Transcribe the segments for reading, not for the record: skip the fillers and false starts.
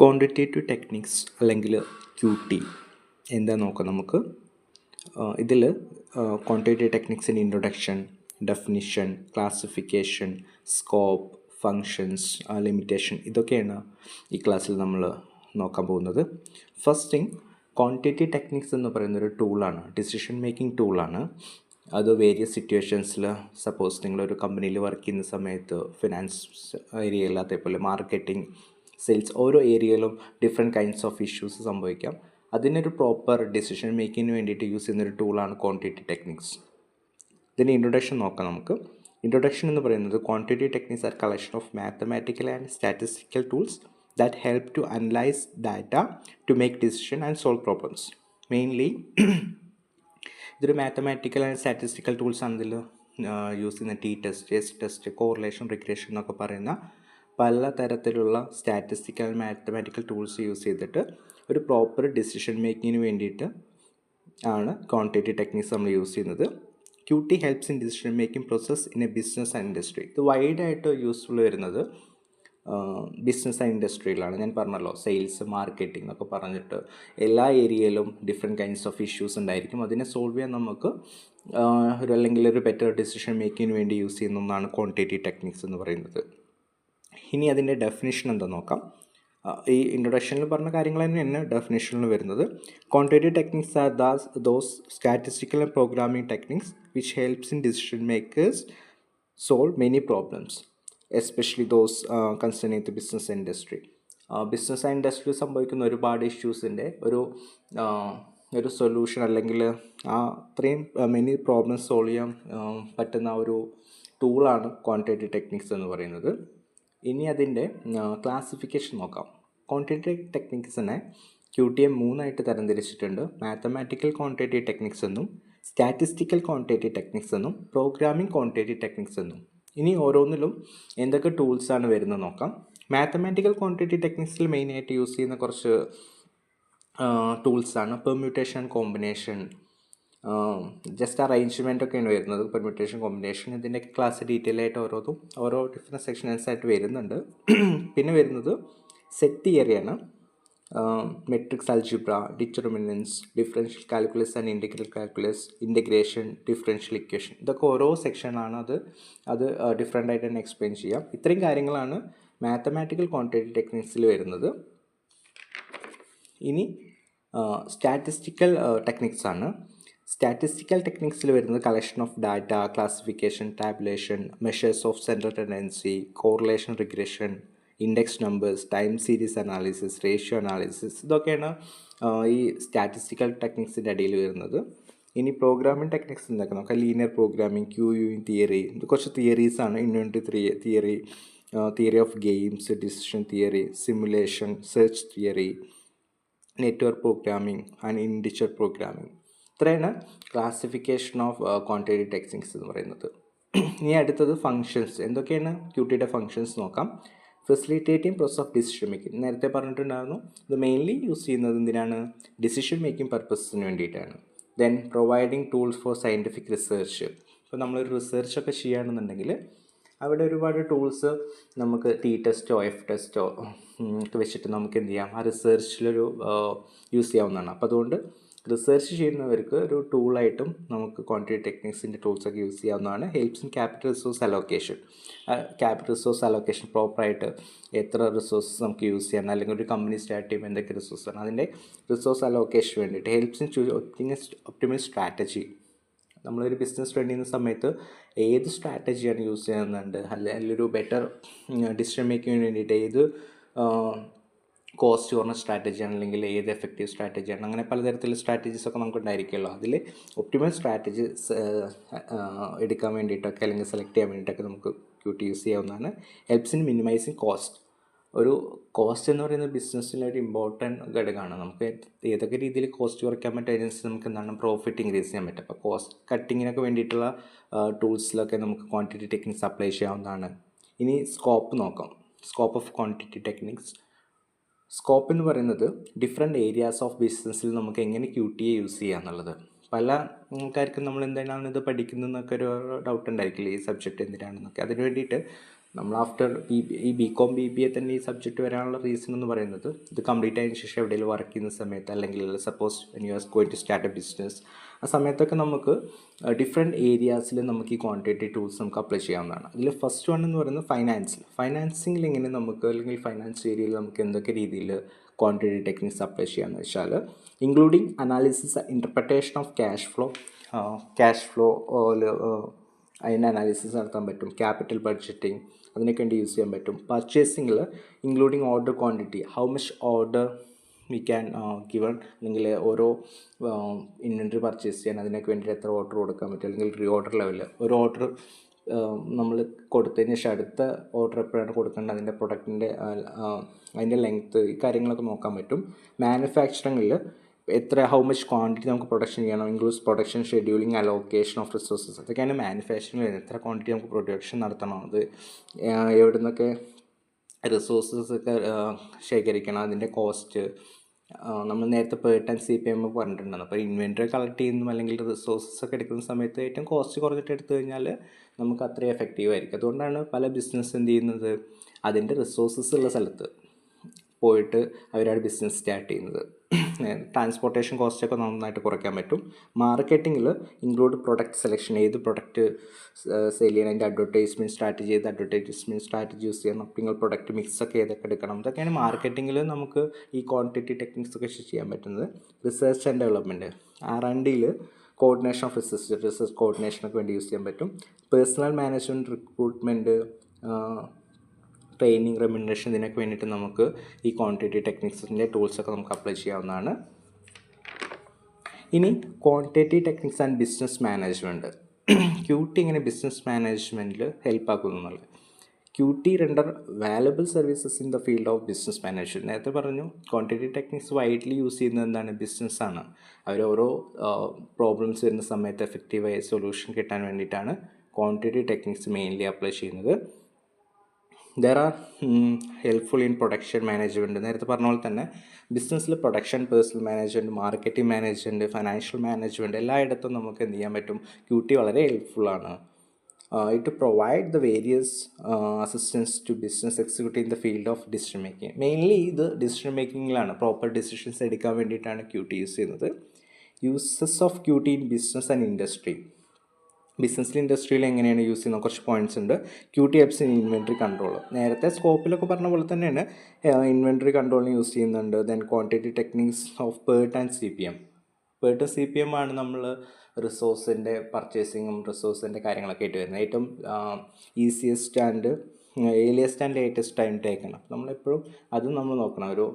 Quantitative techniques അല്ലെങ്കിൽ QT എന്താ നോക്കാം നമുക്ക്. ഇതിൽ ക്വാണ്ടിറ്റേറ്റീവ് ടെക്നിക്സിൻ്റെ introduction, definition, classification, scope, functions, limitation ഇതൊക്കെയാണ് ഈ ക്ലാസ്സിൽ നമ്മൾ നോക്കാൻ പോകുന്നത്. ഫസ്റ്റ് തിങ്, ക്വാണ്ടിറ്റേറ്റീവ് ടെക്നിക്സ് എന്ന് പറയുന്നൊരു ടൂളാണ്, ഡിസിഷൻ മേക്കിംഗ് ടൂളാണ്. അത് വേരിയസ് സിറ്റുവേഷൻസിൽ, സപ്പോസ് നിങ്ങളൊരു കമ്പനിയിൽ വർക്ക് ചെയ്യുന്ന സമയത്ത് ഫിനാൻസ് ഏരിയയിൽ, അതേപോലെ മാർക്കറ്റിംഗ്, സെയിൽസ്, ഓരോ ഏരിയയിലും ഡിഫറെൻറ്റ് കൈൻഡ്സ് ഓഫ് ഇഷ്യൂസ് സംഭവിക്കാം. അതിനൊരു പ്രോപ്പർ ഡിസിഷൻ മേക്കിങ്ങിന് വേണ്ടിയിട്ട് യൂസ് ചെയ്യുന്നൊരു ടൂളാണ് ക്വാണ്ടിറ്റേറ്റീവ് ടെക്നിക്സ്. ഇതിൻ്റെ ഇൻട്രൊഡക്ഷൻ നോക്കാം നമുക്ക്. ഇൻട്രൊഡക്ഷൻ എന്ന് പറയുന്നത്, quantitative techniques are collection of mathematical and statistical tools that help to analyze data to make decision and solve problems. Mainly ഇതൊരു മാത്തമാറ്റിക്കൽ ആൻഡ് സ്റ്റാറ്റിസ്റ്റിക്കൽ ടൂൾസ് ആണ്. ഇതിൽ യൂസ് ചെയ്യുന്ന ടെസ്റ്റ്, ടെസ്റ്റ്, കോറിലേഷൻ, റിഗ്രഷൻ എന്നൊക്കെ പറയുന്ന പല തരത്തിലുള്ള സ്റ്റാറ്റിസ്റ്റിക്കൽ മാത്തമാറ്റിക്കൽ ടൂൾസ് യൂസ് ചെയ്തിട്ട് ഒരു പ്രോപ്പർ ഡിസിഷൻ മേക്കിങ്ങിന് വേണ്ടിയിട്ട് ആണ് ക്വാണ്ടിറ്റേറ്റീവ് ടെക്നിക്സ് നമ്മൾ യൂസ് ചെയ്യുന്നത്. QT helps in decision making process in A business and industry. ഇത് വൈഡായിട്ട് യൂസ്ഫുൾ വരുന്നത് ബിസിനസ് ആൻഡ് ഇൻഡസ്ട്രിയിലാണ്. ഞാൻ പറഞ്ഞല്ലോ, സെയിൽസ്, മാർക്കറ്റിംഗ് എന്നൊക്കെ പറഞ്ഞിട്ട് എല്ലാ ഏരിയയിലും ഡിഫറെൻറ്റ് കൈൻഡ്സ് ഓഫ് ഇഷ്യൂസ് ഉണ്ടായിരിക്കും. അതിനെ സോൾവ് ചെയ്യാൻ നമുക്ക് അല്ലെങ്കിൽ ഒരു ബെറ്റർ ഡിസിഷൻ മേക്കിങ്ങിന് വേണ്ടി യൂസ് ചെയ്യുന്ന ഒന്നാണ് ക്വാണ്ടിറ്റേറ്റീവ് ടെക്നിക്സ് എന്ന് പറയുന്നത്. ഇനി അതിൻ്റെ ഡെഫിനിഷൻ എന്താ നോക്കാം. ഈ ഇൻട്രൊഡക്ഷനിൽ പറഞ്ഞ കാര്യങ്ങൾ തന്നെയാണ് ഡെഫിനിഷനിൽ വരുന്നത്. Quantitative techniques are those statistical and programming techniques which helps in decision makers solve many problems, especially those concerning the business industry. Business and ഇൻഡസ്ട്രിയിൽ സംഭവിക്കുന്ന ഒരുപാട് ഇഷ്യൂസിൻ്റെ ഒരു സൊല്യൂഷൻ, അല്ലെങ്കിൽ അത്രയും മെനി പ്രോബ്ലംസ് സോൾവ് ചെയ്യാൻ പറ്റുന്ന ഒരു ടൂളാണ് ക്വാണ്ടിറ്റേറ്റീവ് ടെക്നിക്സ് എന്ന് പറയുന്നത്. ഇനി അതിൻ്റെ ക്ലാസിഫിക്കേഷൻ നോക്കാം. ക്വാണ്ടിറ്റേറ്റീവ് ടെക്നിക്സിനെ QT മൂന്നായിട്ട് തരംതിരിച്ചിട്ടുണ്ട്. മാത്തമാറ്റിക്കൽ ക്വാണ്ടിറ്റേറ്റീവ് ടെക്നിക്സ് എന്നും, സ്റ്റാറ്റിസ്റ്റിക്കൽ ക്വാണ്ടിറ്റേറ്റീവ് ടെക്നിക്സ് എന്നും, പ്രോഗ്രാമിംഗ് ക്വാണ്ടിറ്റേറ്റീവ് ടെക്നിക്സ് എന്നും. ഇനി ഓരോന്നിലും എന്തൊക്കെ ടൂൾസാണ് വരുന്നത് നോക്കാം. മാത്തമാറ്റിക്കൽ ക്വാണ്ടിറ്റേറ്റീവ് ടെക്നിക്സിൽ മെയിനായിട്ട് യൂസ് ചെയ്യുന്ന കുറച്ച് ടൂൾസാണ് പെർമ്യൂട്ടേഷൻ, കോമ്പിനേഷൻ, ജസ്റ്റ് അറേഞ്ച്മെൻ്റ് ഒക്കെയാണ് വരുന്നത്. പെർമ്യൂട്ടേഷൻ, കോമ്പിനേഷൻ, ഇതിൻ്റെ ക്ലാസ് ഡീറ്റെയിൽ ആയിട്ട് ഓരോ ഡിഫറെൻറ്റ് സെക്ഷൻസ് ആയിട്ട് വരുന്നുണ്ട്. പിന്നെ വരുന്നത് സെറ്റ് തിയറിയാണ്. Matrix algebra, determinants, differential calculus and integral calculus, integration, differential equation, ഇതൊക്കെ ഓരോ സെക്ഷനാണ്. അത് ഡിഫറെൻ്റ് ആയിട്ട് തന്നെ എക്സ്പ്ലെയിൻ ചെയ്യാം. ഇത്രയും കാര്യങ്ങളാണ് മാത്തമാറ്റിക്കൽ ക്വാണ്ടിറ്റേറ്റീവ് ടെക്നിക്സിൽ വരുന്നത്. ഇനി സ്റ്റാറ്റിസ്റ്റിക്കൽ ടെക്നിക്സ് ആണ്. സ്റ്റാറ്റിസ്റ്റിക്കൽ ടെക്നിക്സിൽ വരുന്നത് collection of data, classification, tabulation, measures of central tendency, correlation, regression, index numbers, time series analysis, ratio analysis, ഇതൊക്കെയാണ് ഈ സ്റ്റാറ്റിസ്റ്റിക്കൽ ടെക്നിക്സിൻ്റെ ഇടയിൽ വരുന്നത്. ഇനി പ്രോഗ്രാമിംഗ് ടെക്നിക്സ് എന്തൊക്കെ നോക്കാം. ലീനിയർ പ്രോഗ്രാമിംഗ്, QUing തിയറി, ഇത് കുറച്ച് തിയറീസാണ്. Inventory theory, theory of games, decision theory, simulation, search theory, network programming and individual programming. ഇത്രയാണ് ക്ലാസിഫിക്കേഷൻ ഓഫ് ക്വാണ്ടിറ്റേറ്റീവ് ടെക്നിക്സ് എന്ന് പറയുന്നത്. ഇനി അടുത്തത് ഫങ്ഷൻസ്. എന്തൊക്കെയാണ് QTയുടെ ഫങ്ഷൻസ് നോക്കാം. Facilitating process of decision making, നേരത്തെ പറഞ്ഞിട്ടുണ്ടായിരുന്നു. ഇത് മെയിൻലി യൂസ് ചെയ്യുന്നത് എന്തിനാണ്? ഡിസിഷൻ മേക്കിംഗ് പർപ്പസിന് വേണ്ടിയിട്ടാണ്. Then providing tools four scientific research. ഇപ്പോൾ നമ്മളൊരു റിസർച്ചൊക്കെ ചെയ്യുകയാണെന്നുണ്ടെങ്കിൽ അവിടെ ഒരുപാട് ടൂൾസ് നമുക്ക് ടെസ്റ്റോ ടെസ്റ്റോ ഒക്കെ വെച്ചിട്ട് നമുക്ക് എന്ത് ചെയ്യാം, ആ റിസർച്ചിലൊരു യൂസ് ചെയ്യാവുന്നതാണ്. അപ്പോൾ അതുകൊണ്ട് റിസർച്ച് ചെയ്യുന്നവർക്ക് ഒരു ടൂളായിട്ടും നമുക്ക് ക്വാണ്ടിറ്റേറ്റീവ് ടെക്നിക്സിൻ്റെ ടൂൾസൊക്കെ യൂസ് ചെയ്യാവുന്നതാണ്. Helps in capital resource allocation. Capital resource allocation പ്രോപ്പറായിട്ട് എത്ര റിസോഴ്സസ് നമുക്ക് യൂസ് ചെയ്യണം, അല്ലെങ്കിൽ ഒരു കമ്പനി സ്റ്റാർട്ട് ചെയ്യുമ്പോൾ എന്തൊക്കെ റിസോഴ്സാണ്, അതിൻ്റെ റിസോഴ്സ് അലോക്കേഷൻ വേണ്ടിയിട്ട് ഹെൽപ്സ് ഇൻ ഒപ്റ്റിമൈസ് സ്ട്രാറ്റജി. നമ്മളൊരു ബിസിനസ് റൺ ചെയ്യുന്ന സമയത്ത് ഏത് സ്ട്രാറ്റജിയാണ് യൂസ് ചെയ്യുന്നുണ്ട്, അല്ലെങ്കിൽ ഒരു ബെറ്റർ ഡിസിഷൻ മേക്കിങ്ങിന് വേണ്ടിയിട്ട് ഏത് കോസ്റ്റ് കുറഞ്ഞ സ്ട്രാറ്റജിയാണ്, അല്ലെങ്കിൽ ഏത് എഫക്റ്റീവ് സ്ട്രാറ്റജിയാണ്, അങ്ങനെ പലതരത്തിലുള്ള സ്ട്രാറ്റജീസൊക്കെ നമുക്ക് ഉണ്ടായിരിക്കുമല്ലോ. അതിൽ ഒപ്റ്റിമൽ സ്ട്രാറ്റജീസ് എടുക്കാൻ വേണ്ടിയിട്ടൊക്കെ, അല്ലെങ്കിൽ സെലക്ട് ചെയ്യാൻ വേണ്ടിയിട്ടൊക്കെ നമുക്ക് QT യൂസ് ചെയ്യാവുന്നതാണ്. Helps in minimising cost. ഒരു കോസ്റ്റ് എന്ന് പറയുന്നത് ബിസിനസ്സിലൊരു ഇമ്പോർട്ടൻറ്റ് ഘടകമാണ്. നമുക്ക് ഏതൊക്കെ രീതിയിൽ കോസ്റ്റ് കുറയ്ക്കാൻ പറ്റും, അതിനനുസരിച്ച് നമുക്ക് എന്താണ് പ്രോഫിറ്റ് ഇൻക്രീസ് ചെയ്യാൻ പറ്റും. അപ്പോൾ കോസ്റ്റ് കട്ടിങ്ങിനൊക്കെ വേണ്ടിയിട്ടുള്ള ടൂൾസിലൊക്കെ നമുക്ക് ക്വാണ്ടിറ്റേറ്റീവ് ടെക്നിക്സ് അപ്ലൈ ചെയ്യാവുന്നതാണ്. ഇനി സ്കോപ്പ് നോക്കാം. Scope of quantitative techniques. Scope എന്ന് പറയുന്നത് ഡിഫറെൻറ്റ് ഏരിയാസ് ഓഫ് ബിസിനസ്സിൽ നമുക്ക് എങ്ങനെ QT യൂസ് ചെയ്യുക എന്നുള്ളത്. പല ആൾക്കാർക്കും നമ്മൾ എന്തിനാണ് ഇത് പഠിക്കുന്നതെന്നൊക്കെ ഒരു ഡൗട്ട് ഉണ്ടായിരിക്കില്ല, ഈ സബ്ജക്റ്റ് എന്തിനാണെന്നൊക്കെ. അതിന് വേണ്ടിയിട്ട് നമ്മൾ ആഫ്റ്റർ ഈ BCom BBA തന്നെ ഈ സബ്ജക്റ്റ് വരാനുള്ള റീസൺ എന്ന് പറയുന്നത് ഇത് കംപ്ലീറ്റ് ആയതിനു ശേഷം എവിടെയെങ്കിലും വർക്ക് ചെയ്യുന്ന സമയത്ത്, അല്ലെങ്കിൽ suppose you are going to start a business, ആ സമയത്തൊക്കെ നമുക്ക് ഡിഫറെൻറ്റ് ഏരിയാസിൽ നമുക്ക് ഈ ക്വാണ്ടിറ്റേറ്റീവ് ടൂൾസ് നമുക്ക് അപ്ലൈ ചെയ്യാവുന്നതാണ്. അതിൽ ഫസ്റ്റ് വൺ എന്ന് പറയുന്നത് ഫൈനാൻസിങ്ങിൽ എങ്ങനെ നമുക്ക്, അല്ലെങ്കിൽ ഫൈനാൻസ് ഏരിയയിൽ നമുക്ക് എന്തൊക്കെ രീതിയിൽ ക്വാണ്ടിറ്റേറ്റീവ് ടെക്നിക്സ് അപ്ലൈ ചെയ്യാമെന്ന് വെച്ചാൽ, including analysis interpretation of cash flow അതിൻ്റെ അനാലിസിസ് നടത്താൻ പറ്റും. ക്യാപിറ്റൽ ബഡ്ജറ്റിംഗ് അതിനൊക്കെ വേണ്ടി യൂസ് ചെയ്യാൻ പറ്റും. പർച്ചേസിങ്ങിൽ including order quantity, how much order we can given, അല്ലെങ്കിൽ ഓരോ ഇൻവെൻറ്ററി പർച്ചേസ് ചെയ്യാൻ അതിനൊക്കെ വേണ്ടിയിട്ട് എത്ര ഓർഡർ കൊടുക്കാൻ പറ്റും, അല്ലെങ്കിൽ റീ ഓർഡർ ലെവൽ, ഒരു ഓർഡർ നമ്മൾ കൊടുത്തതിന് ശേഷം അടുത്ത ഓർഡർ എപ്പോഴാണ് കൊടുക്കേണ്ടത്, അതിൻ്റെ പ്രൊഡക്റ്റിൻ്റെ അതിൻ്റെ ലെങ്ത്ത്, ഈ കാര്യങ്ങളൊക്കെ നോക്കാൻ പറ്റും. മാനുഫാക്ചറിങ്ങിൽ ഹൗ മച്ച് ക്വാണ്ടിറ്റി നമുക്ക് പ്രൊഡക്ഷൻ ചെയ്യണം, includes production scheduling, allocation of resources, അതൊക്കെയാണ് മാനുഫാക്ചറിങ് വരുന്നത്. എത്ര ക്വാണ്ടിറ്റി നമുക്ക് പ്രൊഡക്ഷൻ നടത്തണം, അത് എവിടെ നിന്നൊക്കെ റിസോഴ്സസ് ഒക്കെ ശേഖരിക്കണം, അതിൻ്റെ കോസ്റ്റ്. നമ്മൾ നേരത്തെ പേർ ടൺ CPM പറഞ്ഞിട്ടുണ്ടായിരുന്നു. അപ്പോൾ ഇൻവെൻറ്ററി കളക്ട് ചെയ്യുന്നതും അല്ലെങ്കിൽ റിസോഴ്സസ് ഒക്കെ എടുക്കുന്ന സമയത്ത് ഏറ്റവും കോസ്റ്റ് കുറഞ്ഞിട്ട് എടുത്തു കഴിഞ്ഞാൽ നമുക്ക് അത്രയും എഫക്റ്റീവ് ആയിരിക്കും. അതുകൊണ്ടാണ് പല ബിസിനസ് എന്ത് ചെയ്യുന്നത്, അതിൻ്റെ റിസോഴ്സസ് ഉള്ള സ്ഥലത്ത് പോയിട്ട് അവരവിടെ ബിസിനസ് സ്റ്റാർട്ട് ചെയ്യുന്നത്. ട്രാൻസ്പോർട്ടേഷൻ കോസ്റ്റൊക്കെ നന്നായിട്ട് കുറയ്ക്കാൻ പറ്റും. മാർക്കറ്റിങ്ങിൽ ഇൻക്ലൂഡ് പ്രൊഡക്റ്റ് സെലക്ഷൻ, ഏത് പ്രൊഡക്റ്റ് സെയിൽ ചെയ്യണം, അതിൻ്റെ അഡ്വർടൈസ്മെൻറ്റ് സ്ട്രാറ്റജി യൂസ് ചെയ്യണം, നിങ്ങൾ പ്രൊഡക്റ്റ് മിക്സൊക്കെ ഏതൊക്കെ എടുക്കണം, ഇതൊക്കെയാണ് മാർക്കറ്റിങ്ങിൽ നമുക്ക് ഈ ക്വാണ്ടിറ്റി ടെക്നിക്സ് ഒക്കെ ചെയ്യാൻ പറ്റുന്നത്. റിസർച്ച് ആൻഡ് ഡെവലപ്മെൻറ്റ്, R&Dയിൽ കോർഡിനേഷൻ ഓഫ് റിസർച്ച് കോർഡിനേഷനൊക്കെ വേണ്ടി യൂസ് ചെയ്യാൻ പറ്റും. Personnel management, recruitment, training, remuneration, ഇതിനൊക്കെ വേണ്ടിയിട്ട് നമുക്ക് ഈ ക്വാണ്ടിറ്റേറ്റീവ് ടെക്നിക്സിൻ്റെ ടൂൾസൊക്കെ നമുക്ക് അപ്ലൈ ചെയ്യാവുന്നതാണ്. ഇനി quantitative techniques and business management, QT എങ്ങനെ ബിസിനസ് മാനേജ്മെൻറ്റിൽ ഹെൽപ്പ് ആക്കുന്നുള്ളത്. QT render valuable services in the field of business management. നേരത്തെ പറഞ്ഞു ക്വാണ്ടിറ്റേറ്റീവ് ടെക്നിക്സ് വൈഡ്ലി യൂസ് ചെയ്യുന്നത് എന്താണ്, ബിസിനസ്സാണ്. അവർ ഓരോ പ്രോബ്ലംസ് വരുന്ന സമയത്ത് എഫക്റ്റീവായ സൊല്യൂഷൻ കിട്ടാൻ വേണ്ടിയിട്ടാണ് ക്വാണ്ടിറ്റേറ്റീവ് ടെക്നിക്സ് മെയിൻലി അപ്ലൈ ചെയ്യുന്നത്. There are helpful in production management. നേരത്തെ പറഞ്ഞ പോലെ തന്നെ ബിസിനസ്സിൽ production, personnel management, marketing management, financial management എല്ലായിടത്തും നമുക്ക് എന്ത് ചെയ്യാൻ പറ്റും, QT വളരെ ഹെൽപ്ഫുള്ളാണ്. It provide the various assistance to business executive in the field of decision making. Mainly ഇത് ഡിസിഷൻ മേക്കിങ്ങിലാണ്, പ്രോപ്പർ ഡിസിഷൻസ് എടുക്കാൻ വേണ്ടിയിട്ടാണ് QT യൂസ് ചെയ്യുന്നത്. Uses of QT in business and industry. ബിസിനസ്സിൽ ഇൻഡസ്ട്രിയിൽ എങ്ങനെയാണ് യൂസ് ചെയ്യുന്നത്, കുറച്ച് പോയിൻറ്റ്സ് ഉണ്ട്. QT helps in inventory control. നേരത്തെ സ്കോപ്പിലൊക്കെ പറഞ്ഞ പോലെ തന്നെയാണ് ഇൻവെൻറ്ററി കൺട്രോളിന് യൂസ് ചെയ്യുന്നുണ്ട്. ദെൻ ക്വാണ്ടിറ്റി ടെക്നിക്സ് ഓഫ് പേർ ടൺ CPM ആണ് നമ്മൾ റിസോഴ്സിൻ്റെ പർച്ചേസിങ്ങും റിസോഴ്സിൻ്റെ കാര്യങ്ങളൊക്കെ ആയിട്ട് വരുന്നത്. ഏറ്റവും easiest and earliest and latest time ടേക്കണം. നമ്മളെപ്പോഴും അതും നമ്മൾ നോക്കണം ഒരു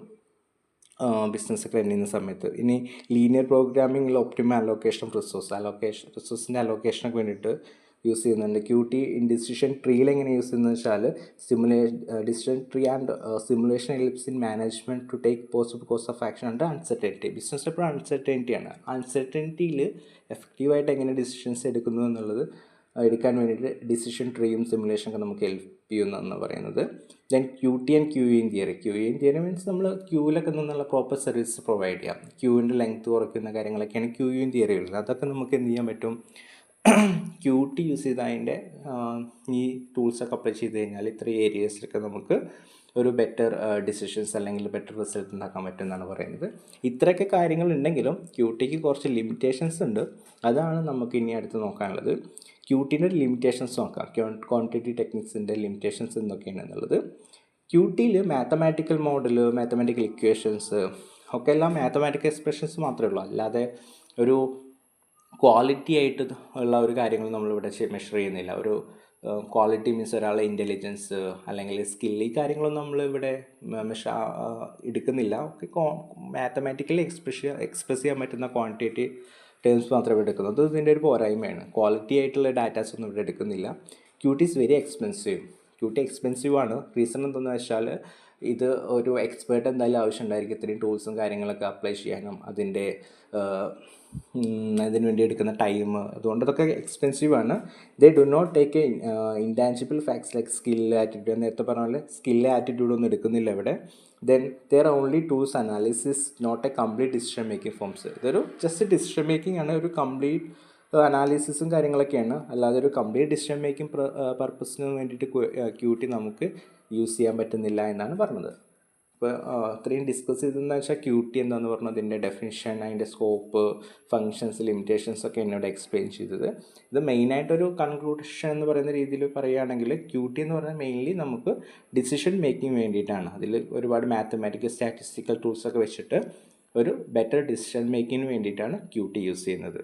ബിസിനസ്സൊക്കെ റൺ ചെയ്യുന്ന സമയത്ത്. ഇനി ലീനിയർ പ്രോഗ്രാമിങ്ങിൽ ഒപ്റ്റിമൽ അലോക്കേഷൻ ഓഫ് റിസോഴ്സിൻ്റെ അലോക്കേഷനൊക്കെ വേണ്ടിയിട്ട് യൂസ് ചെയ്യുന്നുണ്ട്. QT ഇൻ ഡിസിഷൻ ട്രീയിൽ എങ്ങനെ യൂസ് ചെയ്യുന്നത് വെച്ചാൽ decision tree and simulation helps in management to take possible course of action and uncertainty. Business എപ്പോഴും അൺസർട്ടനിറ്റിയാണ്. അൺസർട്ടനിറ്റിയിൽ എഫക്റ്റീവായിട്ട് എങ്ങനെ ഡിസിഷൻസ് എടുക്കുന്നു എന്നുള്ളത് എടുക്കാൻ വേണ്ടിയിട്ട് ഡിസിഷൻ ട്രീയും സിമുലേഷനൊക്കെ നമുക്ക് ഹെൽപ്പ് ചെയ്യുന്നതെന്ന് പറയുന്നത്. Then QT and QE theory means നമ്മൾ ക്യൂവിലൊക്കെ നിന്നുള്ള പ്രോപ്പർ സർവീസ് പ്രൊവൈഡ് ചെയ്യാം. ക്യൂവിൻ്റെ ലെങ്ത്ത് കുറയ്ക്കുന്ന കാര്യങ്ങളൊക്കെയാണ് QE തിയറി ഉള്ളത്. അതൊക്കെ നമുക്ക് എന്ത് ചെയ്യാൻ പറ്റും, QT യൂസ് ചെയ്ത് അതിൻ്റെ ഈ ടൂൾസൊക്കെ അപ്ലൈ ചെയ്ത് കഴിഞ്ഞാൽ ഇത്രയും ഏരിയസിലൊക്കെ നമുക്ക് ഒരു ബെറ്റർ ഡിസിഷൻസ് അല്ലെങ്കിൽ ബെറ്റർ റിസൾട്ട് ഉണ്ടാക്കാൻ പറ്റും എന്നാണ് പറയുന്നത്. ഇത്രയൊക്കെ കാര്യങ്ങളുണ്ടെങ്കിലും QTക്ക് കുറച്ച് ലിമിറ്റേഷൻസ് ഉണ്ട്. അതാണ് നമുക്ക് ഇനി അടുത്ത് നോക്കാനുള്ളത്. QTൻ്റെ ലിമിറ്റേഷൻസ് നോക്കാം. ക്വാണ്ടിറ്റി ടെക്നിക്സിൻ്റെ ലിമിറ്റേഷൻസ് എന്തൊക്കെയാണ് എന്നുള്ളത്. QTയിൽ മാത്തമാറ്റിക്കൽ മോഡൽ, മാത്തമാറ്റിക്കൽ ഇക്വേഷൻസ് ഒക്കെ എല്ലാം മാത്തമാറ്റിക്കൽ എക്സ്പ്രഷൻസ് മാത്രമേ ഉള്ളൂ. അല്ലാതെ ഒരു ക്വാളിറ്റി ആയിട്ട് ഉള്ള ഒരു കാര്യങ്ങൾ നമ്മളിവിടെ മെഷർ ചെയ്യുന്നില്ല. ഒരു ക്വാളിറ്റി മീൻസ് ഒരാളെ ഇൻ്റലിജൻസ് അല്ലെങ്കിൽ സ്കിൽ, ഈ കാര്യങ്ങളൊന്നും നമ്മളിവിടെ എടുക്കുന്നില്ല. ഒക്കെ മാത്തമാറ്റിക്കലി എക്സ്പ്രസ് ചെയ്യാൻ പറ്റുന്ന ക്വാണ്ടിറ്റി ടേംസ് മാത്രമേ എടുക്കുന്നത്. അത് ഇതിൻ്റെ ഒരു പോരായ്മയാണ്. ക്വാളിറ്റി ആയിട്ടുള്ള ഡാറ്റാസ് ഒന്നും ഇവിടെ എടുക്കുന്നില്ല. QT is very expensive. QT expensive ആണ്. റീസൺ എന്തെന്ന് വെച്ചാൽ ഇത് ഒരു എക്സ്പേർട്ട് എന്തായാലും ആവശ്യമുണ്ടായിരിക്കും ഇത്രയും ടൂൾസും കാര്യങ്ങളൊക്കെ അപ്ലൈ ചെയ്യാനും അതിൻ്റെ അതിന് വേണ്ടി എടുക്കുന്ന ടൈം. അതുകൊണ്ട് അതൊക്കെ എക്സ്പെൻസീവാണ്. They do not take intangible facts like skill, attitude. നേരത്തെ പറഞ്ഞ പോലെ സ്കില്ല്, ആറ്റിറ്റ്യൂഡൊന്നും എടുക്കുന്നില്ല ഇവിടെ. Then there are only tools analysis, not a complete decision making forms. ഇതൊരു ജസ്റ്റ് ഡിസിഷൻ മേക്കിംഗ് ആണ്, ഒരു കംപ്ലീറ്റ് അനാലിസിസും കാര്യങ്ങളൊക്കെയാണ്. അല്ലാതെ ഒരു കംപ്ലീറ്റ് ഡിസിഷൻ മേക്കിംഗ് പർപ്പസിന് വേണ്ടിയിട്ട് QT നമുക്ക് യൂസ് ചെയ്യാൻ പറ്റുന്നില്ല എന്നാണ് പറഞ്ഞത്. ഇപ്പോൾ ഇത്രയും ഡിസ്കസ് ചെയ്തതെന്ന് വെച്ചാൽ QT എന്താണെന്ന് പറഞ്ഞു, അതിൻ്റെ ഡെഫിനിഷൻ, അതിൻ്റെ സ്കോപ്പ്, ഫങ്ഷൻസ്, ലിമിറ്റേഷൻസ് ഒക്കെ എന്നോട് എക്സ്പ്ലെയിൻ ചെയ്തത്. ഇത് മെയിനായിട്ടൊരു കൺക്ലൂഷൻ എന്ന് പറയുന്ന രീതിയിൽ പറയുകയാണെങ്കിൽ QT എന്ന് പറഞ്ഞാൽ മെയിൻലി നമുക്ക് ഡിസിഷൻ മേക്കിംഗ് വേണ്ടിയിട്ടാണ്. അതിൽ ഒരുപാട് മാത്തമാറ്റിക്കൽ സ്റ്റാറ്റിസ്റ്റിക്കൽ ടൂൾസൊക്കെ വെച്ചിട്ട് ഒരു ബെറ്റർ ഡിസിഷൻ മേക്കിങ്ങിന് വേണ്ടിയിട്ടാണ് QT യൂസ് ചെയ്യുന്നത്.